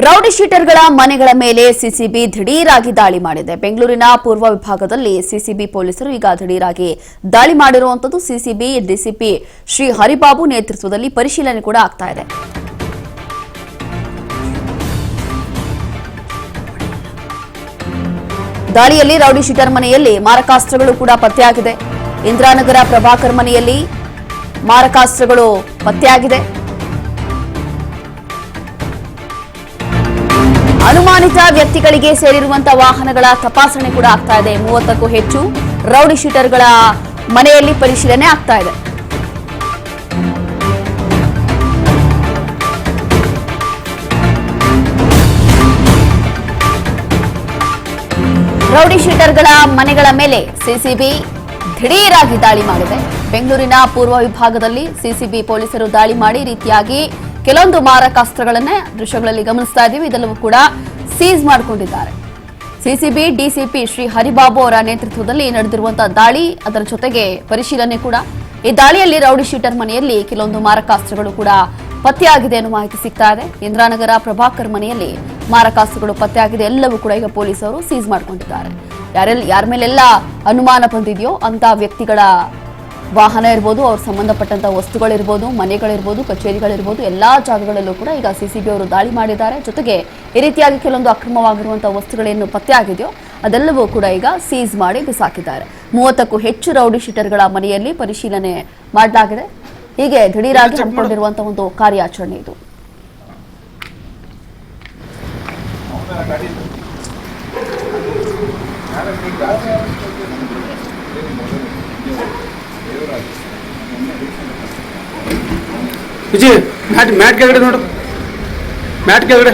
Rowdy ಶೀಟರ್ಗಳ ಮನೆಗಳ ಮೇಲೆ CCB ದಿಢೀರಾಗಿ ದಾಳಿ ಮಾಡಿದೆ. ಬೆಂಗಳೂರಿನ ಪೂರ್ವ ವಿಭಾಗದಲ್ಲಿ ಸಿಸಿಬಿ ಪೊಲೀಸರು ಈಗ ದಿಢೀರಾಗಿ ದಾಳಿ ಮಾಡಿರುವಂತದ್ದು. ಸಿಸಿಬಿ ಡಿಸಿಪಿ ಶ್ರೀ ಹರಿಬಾಬು ನೇತೃತ್ವದಲ್ಲಿ ಪರಿಶೀಲನೆ ಕೂಡ ಆಗ್ತಾ ಇದೆ. ದಾಳಿಯಲ್ಲಿ ರೌಡಿ ಶೀಟರ್ ಮನೆಯಲ್ಲಿ ಮಾರಕಾಸ್ತ್ರಗಳು ಕೂಡ ಪತ್ತೆಯಾಗಿದೆ. ಇಂದಿರಾನಗರ ಪ್ರಭಾಕರ್ ಮನೆಯಲ್ಲಿ ಮಾರಕಾಸ್ತ್ರಗಳು ಪತ್ತೆಯಾಗಿದೆ. ಅನುಮಾನಿತ ವ್ಯಕ್ತಿಗಳಿಗೆ ಸೇರಿರುವಂತಹ ವಾಹನಗಳ ತಪಾಸಣೆ ಕೂಡ ಆಗ್ತಾ ಇದೆ. 30ಕ್ಕೂ ಹೆಚ್ಚು ರೌಡಿ ಶೀಟರ್ಗಳ ಮನೆಯಲ್ಲಿ ಪರಿಶೀಲನೆ ಆಗ್ತಾ ಇದೆ. ರೌಡಿ ಶೀಟರ್ಗಳ ಮನೆಗಳ ಮೇಲೆ ಸಿಸಿಬಿ ದಿಢೀರಾಗಿ ದಾಳಿ ಮಾಡಿದೆ. ಬೆಂಗಳೂರಿನ ಪೂರ್ವ ವಿಭಾಗದಲ್ಲಿ ಸಿಸಿಬಿ ಪೊಲೀಸರು ದಾಳಿ ಮಾಡಿ ರೀತಿಯಾಗಿ ಕೆಲವೊಂದು ಮಾರಕಾಸ್ತ್ರಗಳನ್ನ ದೃಶ್ಯಗಳಲ್ಲಿ ಗಮನಿಸ್ತಾ ಇದ್ದೀವಿ. ಇದೆಲ್ಲವೂ ಕೂಡ ಸೀಸ್ ಮಾಡಿಕೊಂಡಿದ್ದಾರೆ. ಸಿಸಿಬಿ ಡಿಸಿಪಿ ಶ್ರೀ ಹರಿಬಾಬು ಅವರ ನೇತೃತ್ವದಲ್ಲಿ ನಡೆದಿರುವಂತಹ ದಾಳಿ, ಅದರ ಜೊತೆಗೆ ಪರಿಶೀಲನೆ ಕೂಡ. ಈ ದಾಳಿಯಲ್ಲಿ ರೌಡಿ ಶೀಟರ್ ಮನೆಯಲ್ಲಿ ಕೆಲವೊಂದು ಮಾರಕಾಸ್ತ್ರಗಳು ಕೂಡ ಪತ್ತೆಯಾಗಿದೆ ಅನ್ನೋ ಮಾಹಿತಿ ಸಿಗ್ತಾ ಇದೆ. ಇಂದಿರಾನಗರ ಪ್ರಭಾಕರ್ ಮನೆಯಲ್ಲಿ ಮಾರಕಾಸ್ತ್ರಗಳು ಪತ್ತೆಯಾಗಿದೆ. ಎಲ್ಲವೂ ಕೂಡ ಈಗ ಪೊಲೀಸರು ಸೀಸ್ ಮಾಡಿಕೊಂಡಿದ್ದಾರೆ. ಯಾರ ಮೇಲೆಲ್ಲ ಅನುಮಾನ ಬಂದಿದೆಯೋ ಅಂತ ವ್ಯಕ್ತಿಗಳ ವಾಹನ ಇರ್ಬೋದು, ಅವ್ರ ಸಂಬಂಧಪಟ್ಟಂತಹ ವಸ್ತುಗಳಿರ್ಬೋದು, ಮನೆಗಳಿರ್ಬೋದು, ಕಚೇರಿಗಳಿರ್ಬೋದು, ಎಲ್ಲಾ ಜಾಗಗಳಲ್ಲೂ ಕೂಡ ಈಗ ಸಿಸಿಬಿ ಅವರು ದಾಳಿ ಮಾಡಿದ್ದಾರೆ. ಜೊತೆಗೆ ಈ ರೀತಿಯಾಗಿ ಕೆಲವೊಂದು ಅಕ್ರಮವಾಗಿರುವಂತಹ ವಸ್ತುಗಳೇನು ಪತ್ತೆ ಆಗಿದೆಯೋ ಅದೆಲ್ಲವೂ ಕೂಡ ಈಗ ಸೀಸ್ ಮಾಡಿ ಬಿಸಾಕಿದ್ದಾರೆ. 30ಕ್ಕೂ ಹೆಚ್ಚು ರೌಡಿ ಶೀಟರ್ಗಳ ಮನೆಯಲ್ಲಿ ಪರಿಶೀಲನೆ ಮಾಡಲಾಗಿದೆ. ಹೀಗೆ ದಿಢೀರಾಗಿ ಹಮ್ಮಿಕೊಂಡಿರುವಂತಹ ಒಂದು ಕಾರ್ಯಾಚರಣೆ ಇದು. ವಿಜಯ್ ಮ್ಯಾಟ್ ಕೆಳಗಡೆ ನೋಡು, ಮ್ಯಾಟ್ ಕೆಳಗಡೆ